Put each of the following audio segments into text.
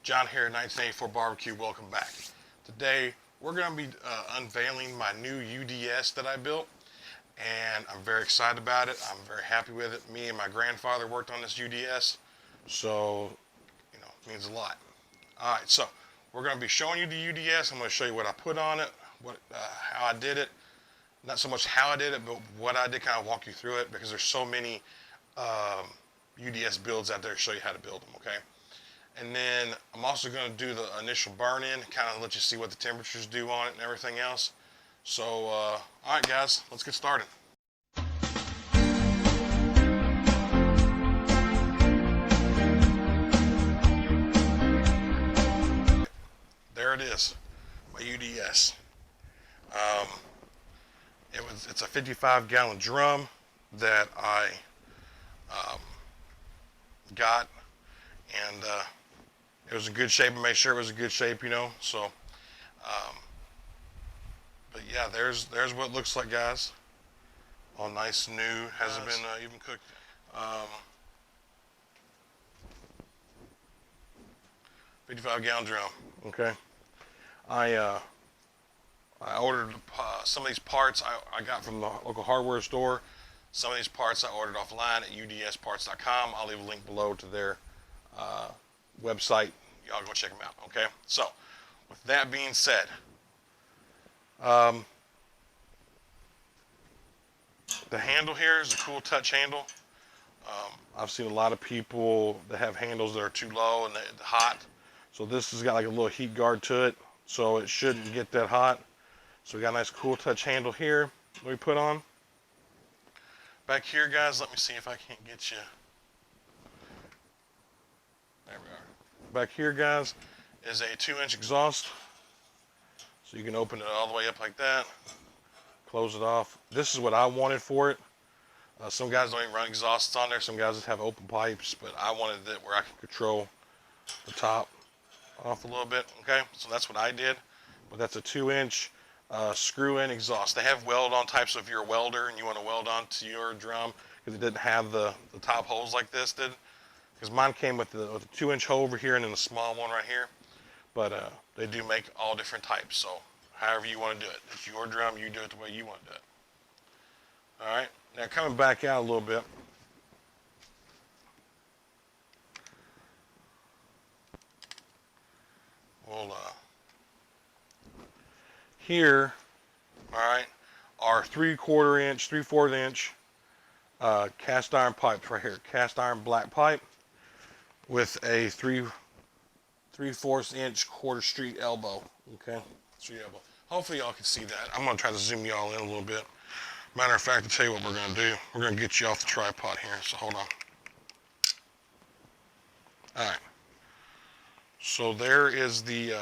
John here, 1984 Barbecue. Welcome back. Today we're going to be unveiling my new UDS that I built, and I'm very excited about it. I'm very happy with it. Me and my grandfather worked on this UDS, so it means a lot. All right, so we're going to be showing you the UDS. I'm going to show you what I put on it, how I did it. Not so much how I did it, but what I did. Kind of walk you through it because there's so many UDS builds out there to show you how to build them. Okay. And then I'm also going to do the initial burn-in, kind of let you see what the temperatures do on it and everything else. So, all right, guys, let's get started. There it is, my UDS. It's a 55-gallon drum that I got, and it was in good shape. I made sure it was in good shape, so but yeah, there's what it looks like, guys. All nice and new, hasn't been even cooked. 55-gallon drum. Okay, I ordered some of these parts I got from the local hardware store. Some of these parts I ordered offline at udsparts.com. I'll leave a link below to their website. Y'all go check them out. Okay, so with that being said, the handle here is a cool touch handle. I've seen a lot of people that have handles that are too low and hot, so this has got like a little heat guard to it, so it shouldn't get that hot. So we got a nice cool touch handle here that we put on. Back here, guys, let me see if I can't get you. There we are. Back here, guys, is a 2-inch exhaust. So you can open it all the way up like that, close it off. This is what I wanted for it. Some guys don't even run exhausts on there. Some guys just have open pipes, but I wanted it where I can control the top off a little bit. Okay, so that's what I did. But that's a 2-inch screw-in exhaust. They have weld-on types, so if you're a welder and you want to weld onto your drum, because it didn't have the top holes like this did. Because mine came with the 2-inch hole over here and then the small one right here. But they do make all different types, so however you want to do it. It's your drum, you do it the way you want to do it. All right, now coming back out a little bit. We'll here, all right, are 3/4 inch, 3/4 inch cast iron pipes right here. Cast iron black pipe with a 3/4 inch quarter street elbow. Okay, street elbow. Hopefully y'all can see that. I'm gonna try to zoom y'all in a little bit. Matter of fact, I'll tell you what we're gonna do. We're gonna get you off the tripod here. So hold on. All right. So there is the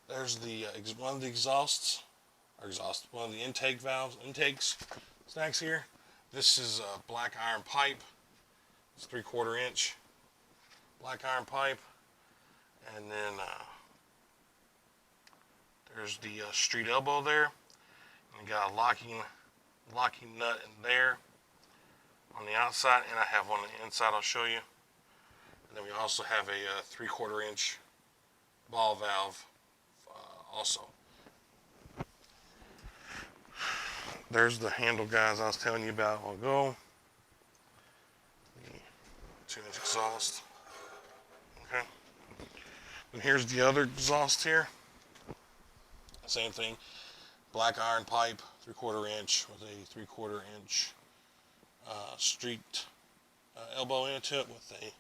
there's the one of the exhausts, one of the intakes stacks here. This is a black iron pipe. It's 3/4 inch black iron pipe, and then there's the street elbow there. And got a locking nut in there on the outside, and I have one on the inside. I'll show you. And then we also have a 3/4 inch ball valve. Also, there's the handle, guys, I was telling you about a while ago. The 2-inch exhaust. Okay. And here's the other exhaust here. Same thing. Black iron pipe, 3/4 inch with a 3/4 inch street elbow into it with a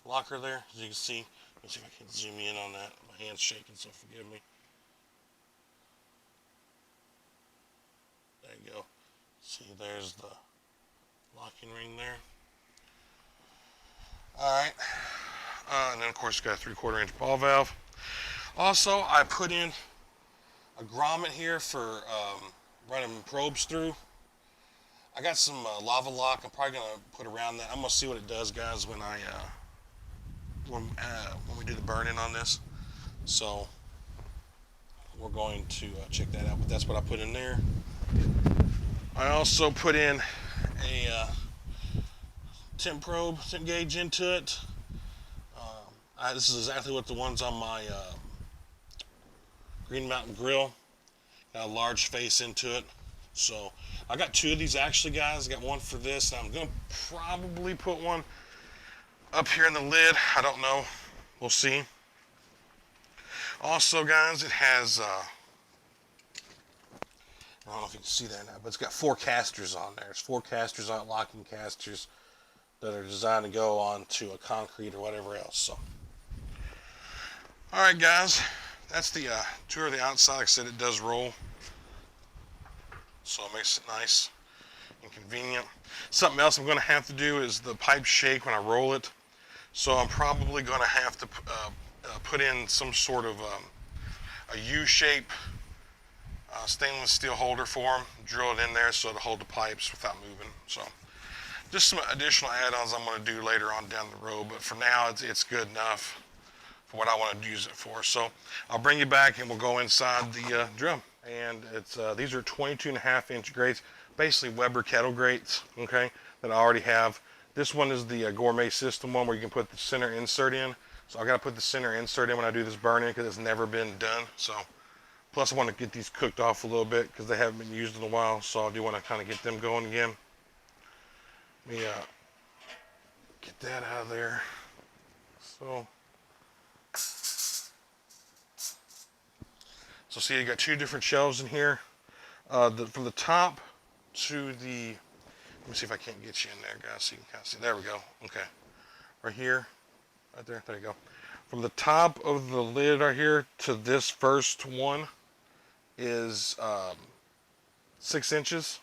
locker there. As you can see, let's see if I can zoom in on that. My hand's shaking, so forgive me. There you go. See, there's the locking ring there. Alright. And then, of course, got a 3/4 inch ball valve. Also, I put in a grommet here for running probes through. I got some lava lock. I'm probably going to put around that. I'm going to see what it does, guys, when we do the burn-in on this. So we're going to check that out, but that's what I put in there. I also put in a temp gauge into it. This is exactly what the ones on my Green Mountain Grill. Got a large face into it. So I got two of these actually, guys. I got one for this, and I'm gonna probably put one up here in the lid. I don't know. We'll see. Also, guys, it has I don't know if you can see that now, but it's got 4 casters on there. There's 4 casters on it, locking casters that are designed to go onto a concrete or whatever else. So, all right, guys, that's the tour of the outside. Like I said, it does roll, so it makes it nice and convenient. Something else I'm going to have to do is the pipe shake when I roll it. So I'm probably going to have to put in some sort of a U-shape stainless steel holder for them, drill it in there so it'll hold the pipes without moving. So just some additional add-ons I'm going to do later on down the road, but for now it's good enough for what I want to use it for. So I'll bring you back and we'll go inside the drum. And it's these are 22.5-inch grates, basically Weber kettle grates, okay, that I already have. This one is the gourmet system one where you can put the center insert in. So I got to put the center insert in when I do this burn-in because it's never been done. So plus I want to get these cooked off a little bit because they haven't been used in a while. So I do want to kind of get them going again. Let me get that out of there. So see, you got 2 different shelves in here. From the top to the, let me see if I can't get you in there, guys, so you can kind of see. There we go. Okay, right here, right there. There you go. From the top of the lid right here to this first one is 6 inches,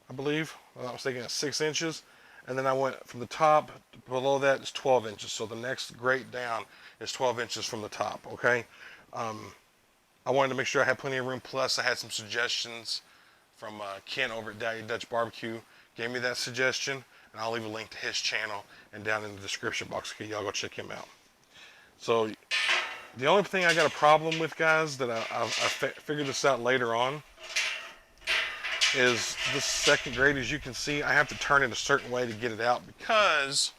I believe. I was thinking 6 inches. And then I went from the top to below that is 12 inches. So the next grate down is 12 inches from the top, okay? I wanted to make sure I had plenty of room. Plus, I had some suggestions from Ken over at Daddy Dutch Barbecue. Gave me that suggestion, and I'll leave a link to his channel and down in the description box. Okay, y'all go check him out. So the only thing I got a problem with, guys, that I figured this out later on, is this second grate. As you can see, I have to turn it a certain way to get it out because,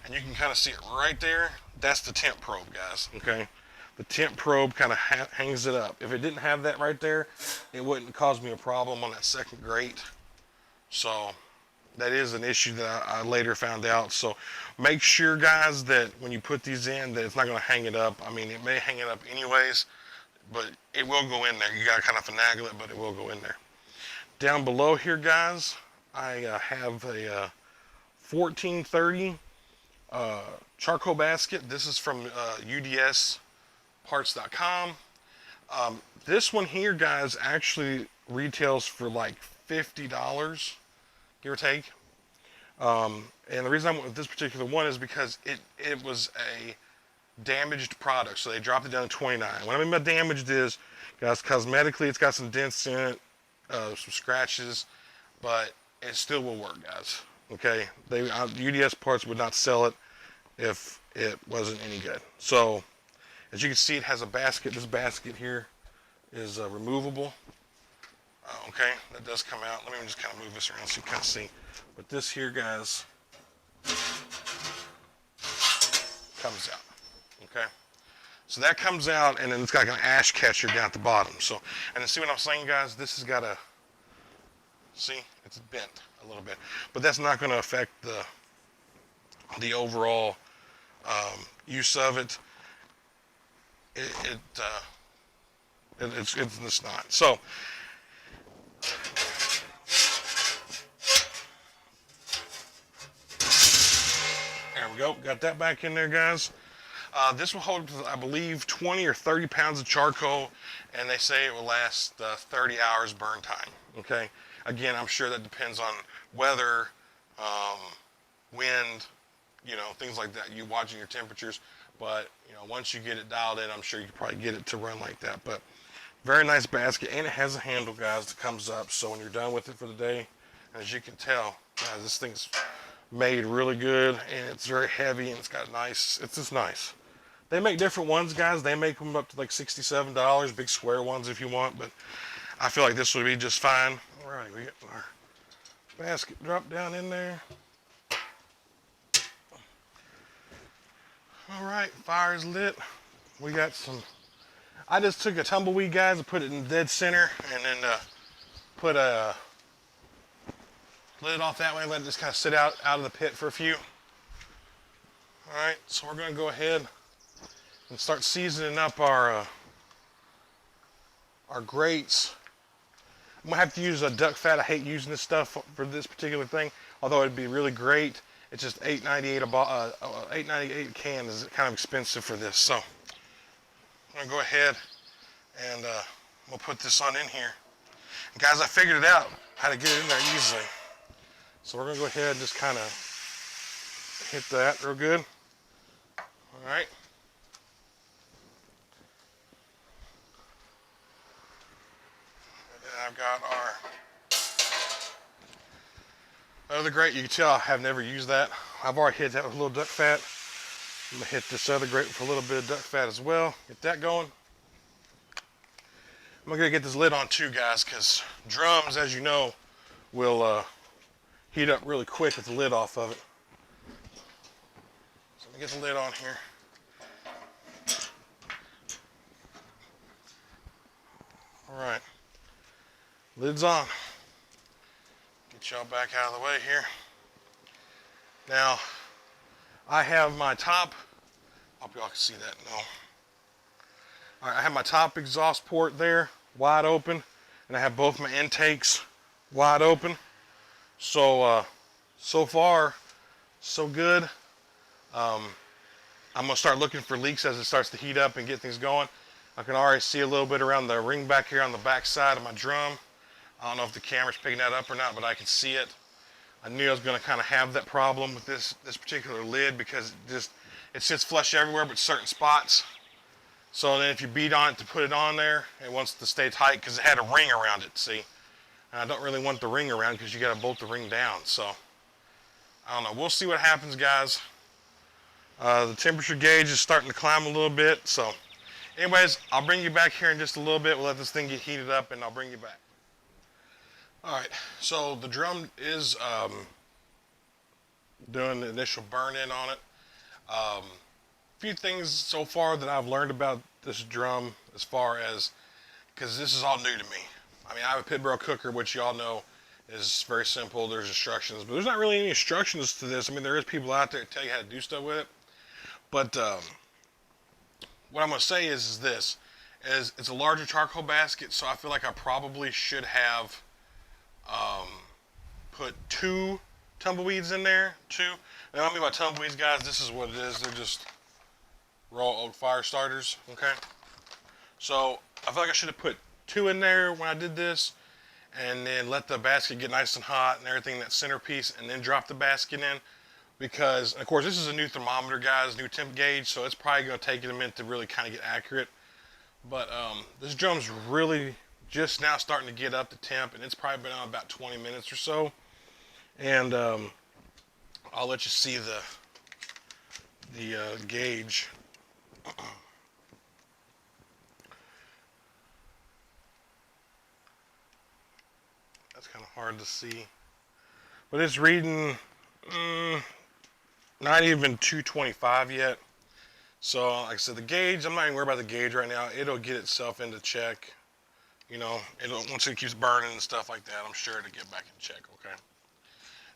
and you can kind of see it right there, that's the temp probe, guys, okay? The temp probe kind of hangs it up. If it didn't have that right there, it wouldn't cause me a problem on that second grate. So that is an issue that I later found out. So make sure, guys, that when you put these in, that it's not going to hang it up. I mean, it may hang it up anyways, but it will go in there. You got to kind of finagle it, but it will go in there. Down below here, guys, I have a 1430 charcoal basket. This is from UDS parts.com. This one here, guys, actually retails for like $50, give or take. And the reason I went with this particular one is because it was a damaged product, so they dropped it down to $29. What I mean by damaged is, guys, cosmetically it's got some dents in it, some scratches, but it still will work, guys. Okay, UDS parts would not sell it if it wasn't any good. So as you can see, it has a basket. This basket here is removable. Okay, that does come out. Let me just kind of move this around so you can kind of see. But this here, guys, comes out. Okay, so that comes out, and then it's got like an ash catcher down at the bottom. So, and then see what I'm saying, guys? This has got a, see, it's bent a little bit, but that's not going to affect the overall use of it. It's not. So there we go. Got that back in there, guys. This will hold, I believe, 20 or 30 pounds of charcoal, and they say it will last 30 hours burn time. Okay. Again, I'm sure that depends on weather, wind, things like that. You watching your temperatures. But, once you get it dialed in, I'm sure you can probably get it to run like that. But very nice basket, and it has a handle, guys, that comes up. So when you're done with it for the day, and as you can tell, guys, this thing's made really good, and it's very heavy, and it's just nice. They make different ones, guys. They make them up to like $67, big square ones if you want, but I feel like this would be just fine. All right, we get our basket dropped down in there. All right, fire is lit. We got some. I just took a tumbleweed, guys, and put it in the dead center, and then put a lid off that way. Let it just kind of sit out of the pit for a few. All right, so we're gonna go ahead and start seasoning up our grates. I'm gonna have to use a duck fat. I hate using this stuff for this particular thing, although it'd be really great. It's just $8.98 $8.98 a can is kind of expensive for this. So I'm gonna go ahead and we'll put this on in here. And guys, I figured it out how to get it in there easily. So we're gonna go ahead and just kind of hit that real good. All right. And I've got our other grate. You can tell I have never used that. I've already hit that with a little duck fat. I'm gonna hit this other grate with a little bit of duck fat as well. Get that going. I'm gonna get this lid on too, guys, because drums, as you know, will heat up really quick with the lid off of it. So let me get the lid on here. All right, lid's on. Get y'all back out of the way here. Now, I have my top, I hope y'all can see that, no. All right, I have my top exhaust port there, wide open, and I have both my intakes wide open. So, so far, so good. I'm gonna start looking for leaks as it starts to heat up and get things going. I can already see a little bit around the ring back here on the back side of my drum. I don't know if the camera's picking that up or not, but I can see it. I knew I was gonna kind of have that problem with this particular lid because it sits flush everywhere but certain spots. So then if you beat on it to put it on there, it wants to stay tight because it had a ring around it, see? And I don't really want the ring around because you gotta bolt the ring down. So, I don't know, we'll see what happens, guys. The temperature gauge is starting to climb a little bit, so anyways, I'll bring you back here in just a little bit. We'll let this thing get heated up and I'll bring you back. All right, so the drum is doing the initial burn in on it. A few things so far that I've learned about this drum as far as, because this is all new to me. I mean, I have a pit barrel cooker, which y'all know is very simple. There's instructions, but there's not really any instructions to this. I mean, there is people out there that tell you how to do stuff with it. But what I'm going to say is this, is it's a larger charcoal basket, so I feel like I probably should have put 2 tumbleweeds in there, 2. And I mean by tumbleweeds, guys, this is what it is. They're just raw oak fire starters, okay? So I feel like I should have put 2 in there when I did this, and then let the basket get nice and hot and everything, that centerpiece, and then drop the basket in. Because, of course, this is a new thermometer, guys, new temp gauge, so it's probably going to take it a minute to really kind of get accurate. But this drum's really just now starting to get up to temp, and it's probably been on about 20 minutes or so. And I'll let you see the gauge. That's kind of hard to see, but it's reading not even 225 yet. So like I said, the gauge, I'm not even worried about the gauge right now. It'll get itself into check. You know, once it keeps burning and stuff like that, I'm sure it'll get back in check, okay?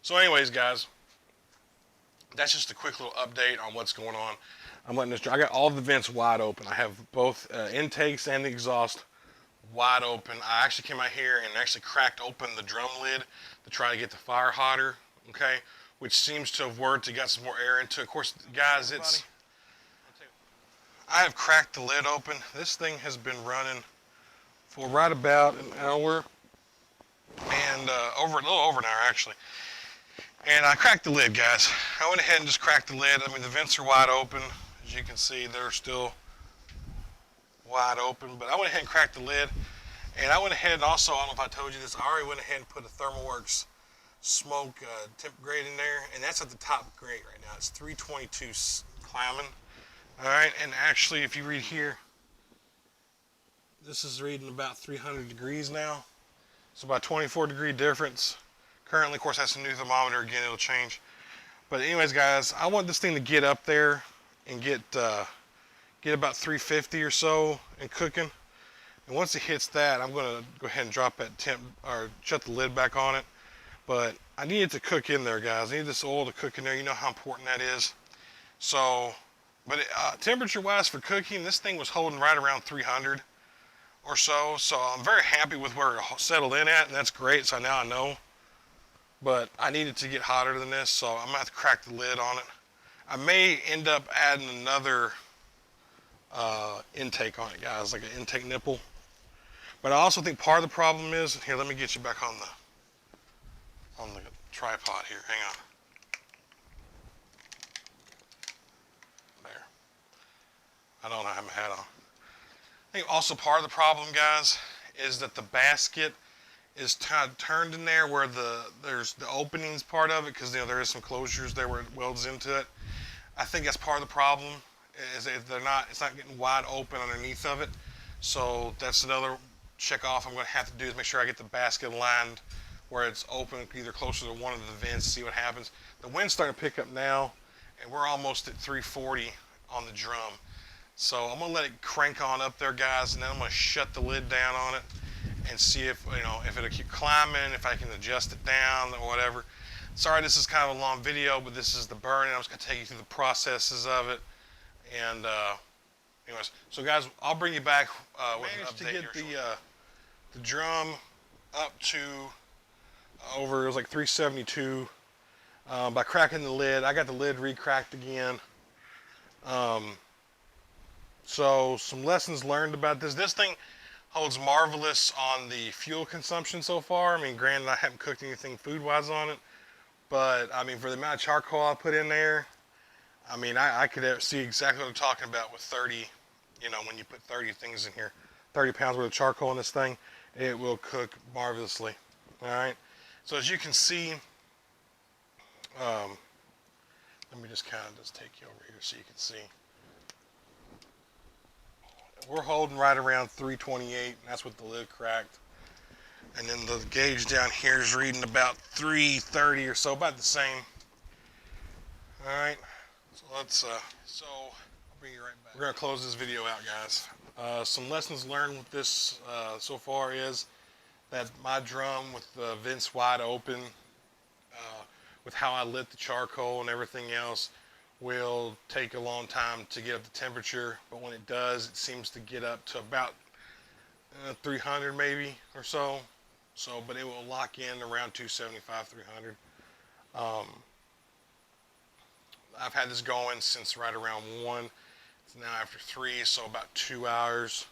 So anyways, guys, that's just a quick little update on what's going on. I'm letting this, I got all the vents wide open. I have both intakes and the exhaust wide open. I actually came out here and actually cracked open the drum lid to try to get the fire hotter, okay? Which seems to have worked. It got some more air into it. Of course, guys, I have cracked the lid open. This thing has been running for right about an hour and a little over an hour actually. And I cracked the lid, guys. I went ahead and just cracked the lid. I mean, the vents are wide open. As you can see, they're still wide open, but I went ahead and cracked the lid. And I went ahead and also, I don't know if I told you this, I already went ahead and put a ThermalWorks smoke temp grate in there, and that's at the top grate right now. It's 322 climbing. All right, and actually, if you read here, this is reading about 300 degrees now. It's about 24-degree difference. Currently, of course, that's a new thermometer. Again, it'll change. But anyways, guys, I want this thing to get up there and get about 350 or so and cooking. And once it hits that, I'm gonna go ahead and drop that temp or shut the lid back on it. But I need it to cook in there, guys. I need this oil to cook in there. You know how important that is. So, but temperature-wise for cooking, this thing was holding right around 300 or so. So I'm very happy with where it settled in at, and that's great. So now I know. But I need it to get hotter than this, so I'm gonna have to crack the lid on it. I may end up adding another intake on it, guys, like an intake nipple. But I also think part of the problem is, here, let me get you back on the tripod here. Hang on. There. I don't have my hat on. I think also part of the problem, guys, is that the basket is turned in there where there's the openings part of it, because there is some closures there where it welds into it. I think that's part of the problem, is if it's not getting wide open underneath of it. So that's another check off I'm going to have to do, is make sure I get the basket aligned where it's open, either closer to one of the vents, see what happens. The wind's starting to pick up now, and we're almost at 340 on the drum. So I'm going to let it crank on up there, guys, and then I'm going to shut the lid down on it and see if it'll keep climbing, if I can adjust it down or whatever. Sorry, this is kind of a long video, but this is the burning. I'm just going to take you through the processes of it. And anyways, so guys, I'll bring you back with an update to get the drum up to over, it was like 372 by cracking the lid. I got the lid re-cracked again. So some lessons learned about this. This thing holds marvelous on the fuel consumption so far. I mean, granted, I haven't cooked anything food-wise on it, but I mean, for the amount of charcoal I put in there, I mean, I could see exactly what I'm talking about with 30, when you put 30 things in here, 30 pounds worth of charcoal in this thing, it will cook marvelously. All right. So as you can see, let me just kind of take you over here so you can see. We're holding right around 328, and that's with the lid cracked. And then the gauge down here is reading about 330 or so, about the same. All right, so let's, I'll bring you right back. We're gonna close this video out, guys. Some lessons learned with this so far is that my drum with the vents wide open, with how I lit the charcoal and everything else, will take a long time to get up the temperature, but when it does, it seems to get up to about 300 maybe or so. But it will lock in around 275, 300. I've had this going since right around 1. It's now after 3, so about 2 hours.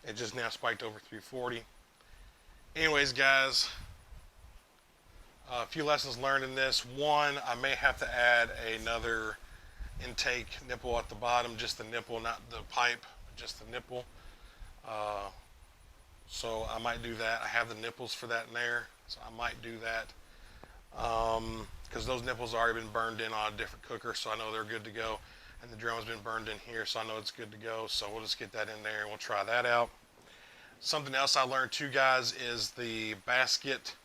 It just now spiked over 340. Anyways, guys, a few lessons learned in this. One, I may have to add another intake nipple at the bottom, just the nipple, not the pipe, just the nipple. So I might do that. I have the nipples for that in there, so I might do that. Because those nipples have already been burned in on a different cooker, so I know they're good to go. And the drum's been burned in here, so I know it's good to go. So we'll just get that in there and we'll try that out. Something else I learned too, guys, is the basket.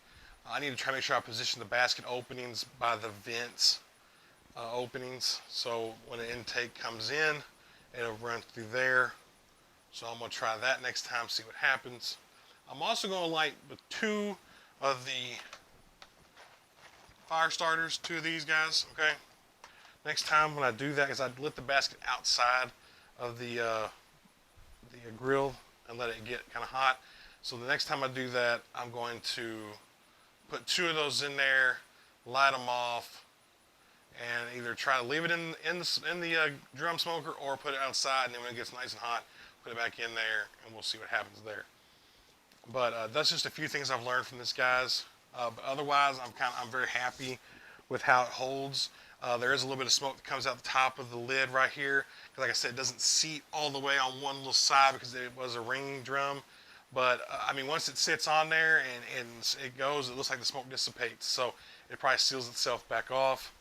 I need to try to make sure I position the basket openings by the vents openings. So when the intake comes in, it'll run through there. So I'm going to try that next time, see what happens. I'm also going to light with 2 of the fire starters, 2 of these guys, okay? Next time when I do that, because I lit the basket outside of the grill and let it get kind of hot. So the next time I do that, I'm going to put 2 of those in there, light them off, and either try to leave it in the drum smoker or put it outside, and then when it gets nice and hot, put it back in there, and we'll see what happens there. But that's just a few things I've learned from this, guys. But otherwise, I'm very happy with how it holds. There is a little bit of smoke that comes out the top of the lid right here. Because like I said, it doesn't seat all the way on one little side because it was a ringing drum. But I mean, once it sits on there and it goes, it looks like the smoke dissipates. So it probably seals itself back off.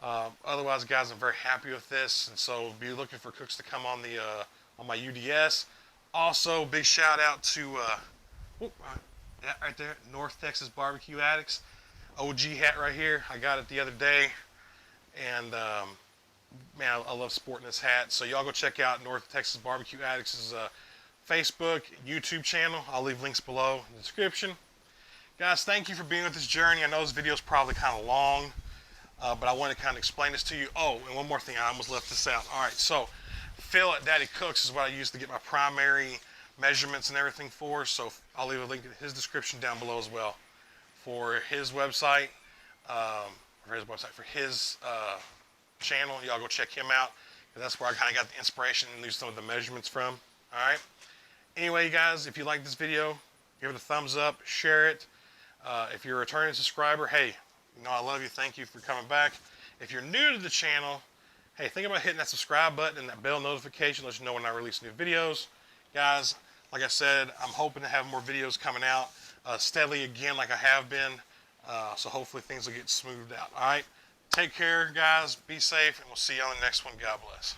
Otherwise, guys, I'm very happy with this. And so be looking for cooks to come on my UDS. Also, big shout out to that right there, North Texas Barbecue Addicts. OG hat right here. I got it the other day. And man, I love sporting this hat. So y'all go check out North Texas Barbecue Addicts' Facebook, YouTube channel. I'll leave links below in the description. Guys, thank you for being with this journey. I know this video is probably kind of long, but I want to kind of explain this to you. Oh, and one more thing, I almost left this out. All right, so Phil at Daddy Cooks is what I use to get my primary measurements and everything for. So I'll leave a link in his description down below as well for his website, for his channel. Y'all go check him out, because that's where I kind of got the inspiration and use some of the measurements from. All right. Anyway, you guys, if you like this video, give it a thumbs up, share it. If you're a returning subscriber, hey, you know I love you. Thank you for coming back. If you're new to the channel, hey, think about hitting that subscribe button and that bell notification. Let you know when I release new videos. Guys, like I said, I'm hoping to have more videos coming out steadily again like I have been. So hopefully things will get smoothed out. All right. Take care, guys. Be safe, and we'll see you on the next one. God bless.